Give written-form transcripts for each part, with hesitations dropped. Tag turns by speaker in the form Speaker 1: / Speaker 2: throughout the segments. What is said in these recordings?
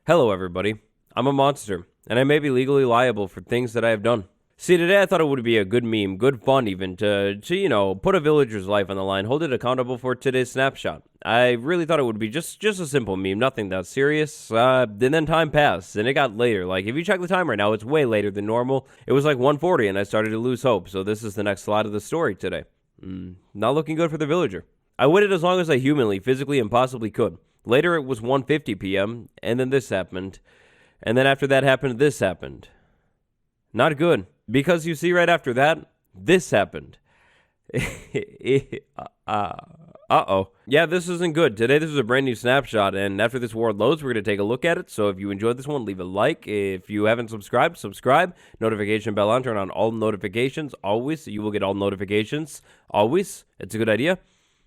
Speaker 1: Hello everybody, I'm a monster, and I may be legally liable for things that I have done. See, today I thought it would be a good meme, good fun even, to put a villager's life on the line, hold it accountable for today's snapshot. I really thought it would be just a simple meme, nothing that serious, and then time passed, and it got later. Like, if you check the time right now, it's way later than normal. It was like 1:40, and I started to lose hope, so this is the next slide of the story today. Not looking good for the villager. I waited as long as I humanly, physically, and possibly could. Later, it was 1:50 p.m., and then this happened. And then after that happened, this happened. Not good. Because you see, right after that, this happened. Uh-oh. Yeah, this isn't good. Today, this is a brand new snapshot, and after this world loads, we're going to take a look at it. So if you enjoyed this one, leave a like. If you haven't subscribed, subscribe. Notification bell on, turn on all notifications, always. So you will get all notifications, always. It's a good idea.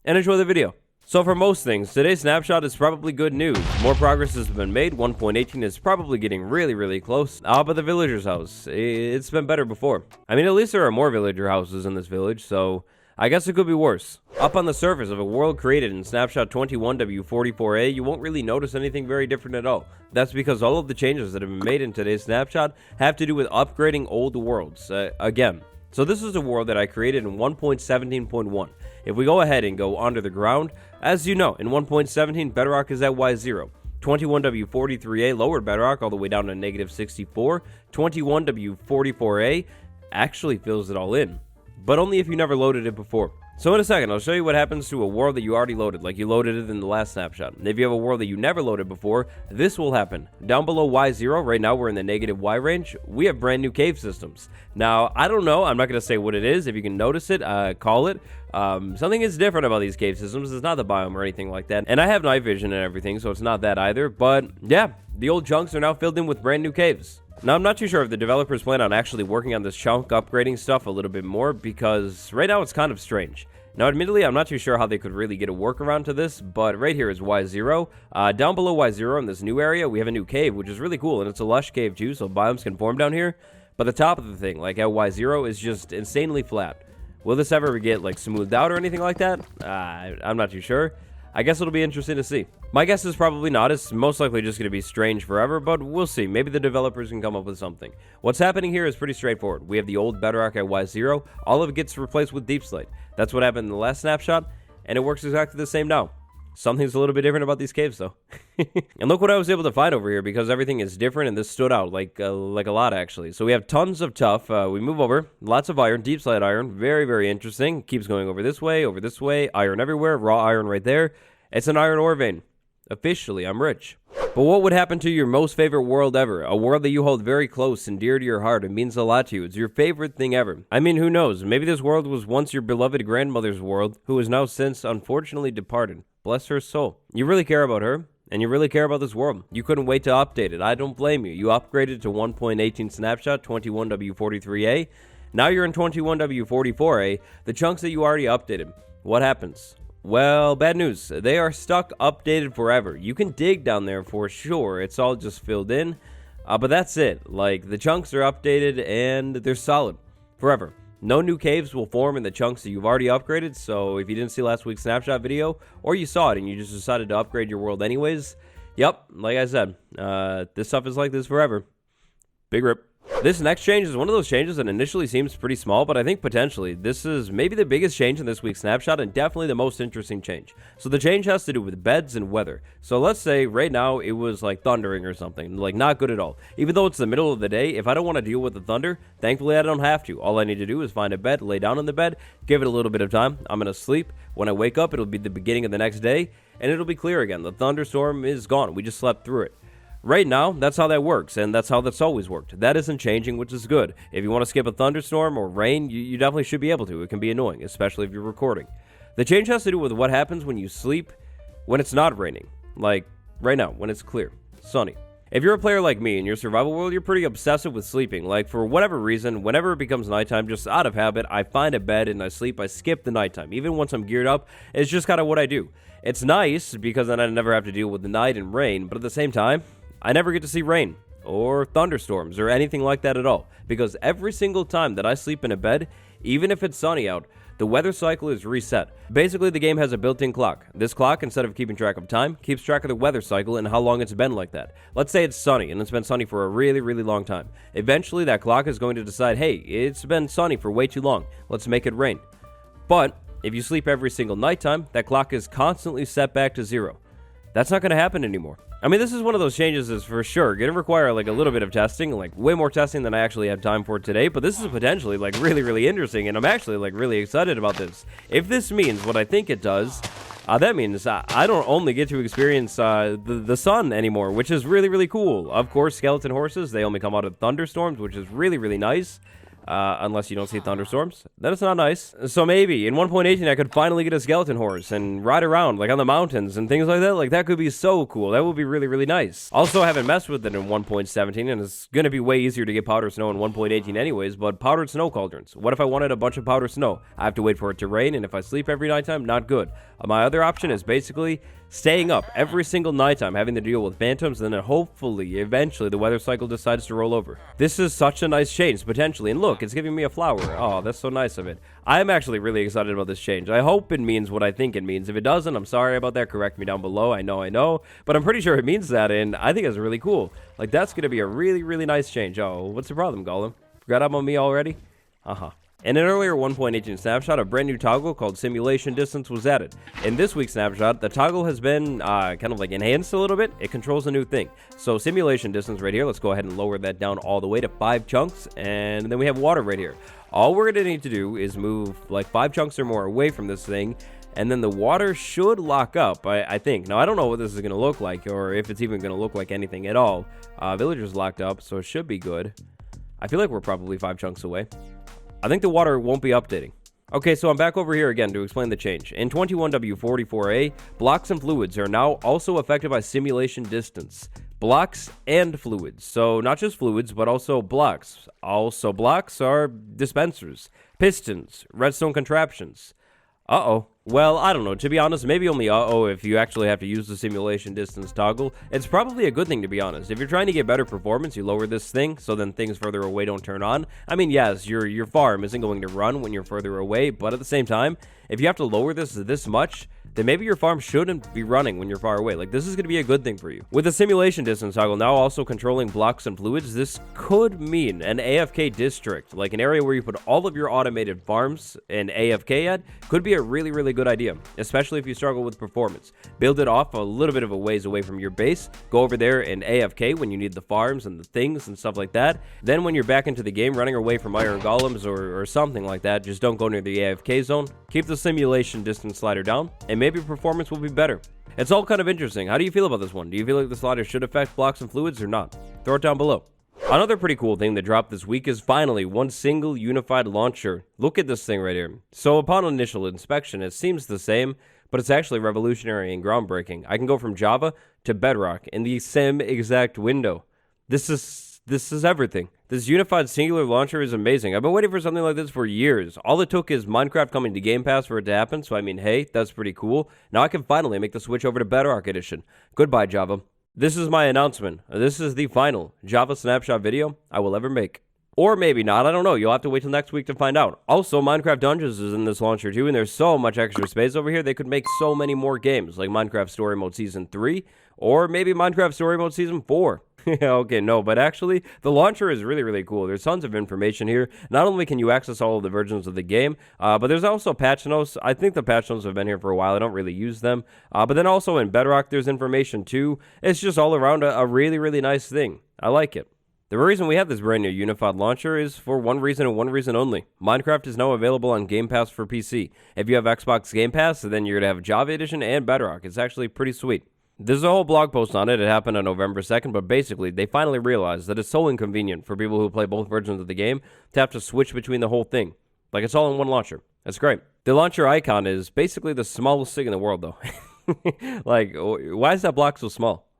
Speaker 1: And enjoy the video. So for most things, today's snapshot is probably good news. More progress has been made. 1.18 is probably getting really close. But the villager's house, it's been better before. I mean, at least there are more villager houses in this village, so I guess it could be worse. Up on the surface of a world created in Snapshot 21w44a, you won't really notice anything very different at all. That's because all of the changes that have been made in today's snapshot have to do with upgrading old worlds, again. So this is a world that I created in 1.17.1. If we go ahead and go under the ground, as you know, in 1.17, bedrock is at Y0. 21w43a lowered bedrock all the way down to -64. 21w44a actually fills it all in, but only if you never loaded it before. So in a second, I'll show you what happens to a world that you already loaded, like you loaded it in the last snapshot. If you have a world that you never loaded before, this will happen. Down below Y0, right now we're in the -Y range, we have brand new cave systems. Now, I don't know, I'm not going to say what it is. If you can notice it, call it. Something is different about these cave systems. It's not the biome or anything like that. And I have night vision and everything, so it's not that either. But yeah, the old chunks are now filled in with brand new caves. Now, I'm not too sure if the developers plan on actually working on this chunk upgrading stuff a little bit more, because right now it's kind of strange. Now, admittedly, I'm not too sure how they could really get a workaround to this, but right here is Y0. Down below Y0 in this new area, we have a new cave, which is really cool, and it's a lush cave too, so biomes can form down here. But the top of the thing, like at Y0, is just insanely flat. Will this ever get, like, smoothed out or anything like that? I'm not too sure. I guess it'll be interesting to see. My guess is probably not. It's most likely just going to be strange forever, but we'll see. Maybe the developers can come up with something. What's happening here is pretty straightforward. We have the old bedrock at Y0. All of it gets replaced with deep slate. That's what happened in the last snapshot, and it works exactly the same now. Something's a little bit different about these caves, though. And look what I was able to find over here, because everything is different, and this stood out like a lot, actually. So we have tons of tough. We move over. Lots of iron, deep slate iron. Very interesting. Keeps going over this way, iron everywhere, raw iron right there. It's an iron ore vein. Officially, I'm rich. But what would happen to your most favorite world ever? A world that you hold very close and dear to your heart. It means a lot to you. It's your favorite thing ever. I mean, who knows? Maybe this world was once your beloved grandmother's world, who has now since unfortunately departed. Bless her soul. You really care about her, and you really care about this world. You couldn't wait to update it. I don't blame you. You upgraded to 1.18 Snapshot 21w43a. Now you're in 21w44a, the chunks that you already updated. What happens? Well, bad news. They are stuck updated forever. You can dig down there for sure. It's all just filled in. But that's it. Like, the chunks are updated and they're solid forever. No new caves will form in the chunks that you've already upgraded. So if you didn't see last week's snapshot video, or you saw it and you just decided to upgrade your world anyways, yep, like I said, this stuff is like this forever. Big rip. This next change is one of those changes that initially seems pretty small, but I think potentially this is maybe the biggest change in this week's snapshot and definitely the most interesting change. So the change has to do with beds and weather. So let's say right now it was like thundering or something, like not good at all. Even though it's the middle of the day, if I don't want to deal with the thunder, thankfully I don't have to. All I need to do is find a bed, lay down in the bed, give it a little bit of time. I'm going to sleep. When I wake up, it'll be the beginning of the next day, and it'll be clear again. The thunderstorm is gone. We just slept through it. Right now, that's how that works, and that's how that's always worked. That isn't changing, which is good. If you want to skip a thunderstorm or rain, you definitely should be able to. It can be annoying, especially if you're recording. The change has to do with what happens when you sleep when it's not raining. Like, right now, when it's clear, sunny. If you're a player like me in your survival world, you're pretty obsessive with sleeping. Like, for whatever reason, whenever it becomes nighttime, just out of habit, I find a bed and I sleep. I skip the nighttime. Even once I'm geared up, it's just kind of what I do. It's nice, because then I never have to deal with the night and rain, but at the same time, I never get to see rain or thunderstorms or anything like that at all, because every single time that I sleep in a bed, even if it's sunny out, the weather cycle is reset. Basically, the game has a built-in clock. This clock, instead of keeping track of time, keeps track of the weather cycle and how long it's been like that. Let's say it's sunny, and it's been sunny for a really, really long time. Eventually, that clock is going to decide, hey, it's been sunny for way too long. Let's make it rain. But if you sleep every single nighttime, that clock is constantly set back to 0. That's not going to happen anymore. I mean, this is one of those changes that's for sure going to require like a little bit of testing, like way more testing than I actually have time for today, but this is potentially like really, really interesting, and I'm actually like really excited about this. If this means what I think it does, that means I don't only get to experience the sun anymore, which is really, really cool. Of course, skeleton horses, they only come out of thunderstorms, which is really, really nice. Unless you don't see thunderstorms, then it's not nice. So maybe in 1.18 I could finally get a skeleton horse and ride around like on the mountains and things like that. Like that could be so cool. That would be really, really nice. Also, I haven't messed with it in 1.17, and it's gonna be way easier to get powdered snow in 1.18 anyways. But powdered snow cauldrons. What if I wanted a bunch of powdered snow? I have to wait for it to rain, and if I sleep every nighttime, not good. My other option is basically staying up every single nighttime, having to deal with phantoms, and then hopefully, eventually, the weather cycle decides to roll over. This is such a nice change, potentially. And look, it's giving me a flower. Oh, that's so nice of it. I'm actually really excited about this change. I hope it means what I think it means. If it doesn't, I'm sorry about that. Correct me down below. I know. But I'm pretty sure it means that, and I think it's really cool. Like, that's going to be a really, really nice change. Oh, what's the problem, Gollum? Forgot about me already? Uh-huh. In an earlier 1.18 snapshot, a brand new toggle called Simulation Distance was added. In this week's snapshot, the toggle has been kind of like enhanced a little bit. It controls a new thing. So Simulation Distance right here, let's go ahead and lower that down all the way to 5 chunks. And then we have water right here. All we're going to need to do is move like 5 chunks or more away from this thing. And then the water should lock up, I think. Now, I don't know what this is going to look like, or if it's even going to look like anything at all. Villagers locked up, so it should be good. I feel like we're probably 5 chunks away. I think the water won't be updating. Okay, so I'm back over here again to explain the change. In 1.18 blocks and fluids are now also affected by simulation distance. Blocks and fluids. So not just fluids, but also blocks. Also blocks are dispensers, pistons, redstone contraptions. Uh-oh. Well, I don't know. To be honest, maybe only uh-oh if you actually have to use the simulation distance toggle. It's probably a good thing, to be honest. If you're trying to get better performance, you lower this thing, so then things further away don't turn on. I mean, yes, your farm isn't going to run when you're further away, but at the same time, if you have to lower this much, then maybe your farm shouldn't be running when you're far away. Like, this is going to be a good thing for you. With the simulation distance toggle now also controlling blocks and fluids, this could mean an AFK district, like an area where you put all of your automated farms and AFK at, could be a really, really good idea, especially if you struggle with performance. Build it off a little bit of a ways away from your base, go over there and AFK when you need the farms and the things and stuff like that. Then when you're back into the game, running away from iron golems or something like that, just don't go near the AFK zone. Keep the simulation distance slider down, and maybe performance will be better. It's all kind of interesting. How do you feel about this one? Do you feel like the slider should affect blocks and fluids or not? Throw it down below. Another pretty cool thing that dropped this week is finally one single unified launcher. Look at this thing right here. So upon initial inspection, it seems the same, but it's actually revolutionary and groundbreaking. I can go from Java to Bedrock in the same exact window. This is everything. This unified singular launcher is amazing. I've been waiting for something like this for years. All it took is Minecraft coming to Game Pass for it to happen, so I mean, hey, that's pretty cool. Now I can finally make the switch over to Bedrock Edition. Goodbye, Java. This is my announcement. This is the final Java snapshot video I will ever make. Or maybe not, I don't know. You'll have to wait till next week to find out. Also, Minecraft Dungeons is in this launcher too, and there's so much extra space over here, they could make so many more games, like Minecraft Story Mode Season 3, or maybe Minecraft Story Mode Season 4. Okay, no, but actually, the launcher is really, really cool. There's tons of information here. Not only can you access all of the versions of the game, but there's also patch notes. I think the patch notes have been here for a while. I don't really use them. But then also in Bedrock, there's information too. It's just all around a really, really nice thing. I like it. The reason we have this brand new unified launcher is for one reason and one reason only. Minecraft is now available on Game Pass for PC. If you have Xbox Game Pass, then you're going to have Java Edition and Bedrock. It's actually pretty sweet. There's a whole blog post on it. It happened on November 2nd, but basically, they finally realized that it's so inconvenient for people who play both versions of the game to have to switch between the whole thing. Like, it's all in one launcher. That's great. The launcher icon is basically the smallest thing in the world, though. Like, why is that block so small?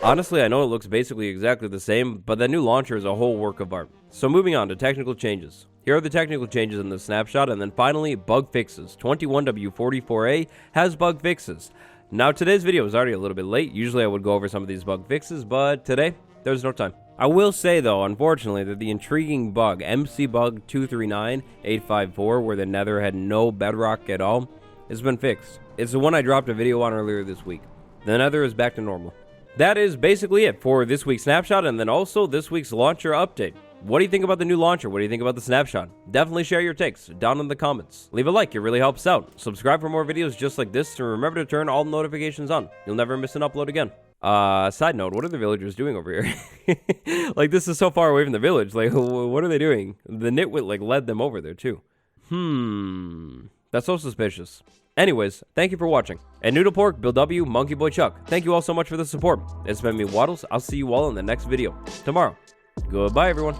Speaker 1: Honestly, I know it looks basically exactly the same, but the new launcher is a whole work of art. So moving on to technical changes. Here are the technical changes in the snapshot, and then finally, bug fixes. 1.18 has bug fixes. Now, today's video is already a little bit late. Usually I would go over some of these bug fixes, but today, there's no time. I will say, though, unfortunately, that the intriguing bug, MC bug 239854, where the nether had no bedrock at all, has been fixed. It's the one I dropped a video on earlier this week. The nether is back to normal. That is basically it for this week's snapshot, and then also this week's launcher update. What do you think about the new launcher? What do you think about the snapshot? Definitely share your takes down in the comments. Leave a like, it really helps out. Subscribe for more videos just like this, and remember to turn all notifications on. You'll never miss an upload again. Side note, what are the villagers doing over here? Like, this is so far away from the village. Like, what are they doing? The nitwit, like, led them over there, too. That's so suspicious. Anyways, thank you for watching. And Noodle Pork, Bill W, Monkey Boy Chuck, thank you all so much for the support. It's been me, Waddles. I'll see you all in the next video tomorrow. Goodbye, everyone.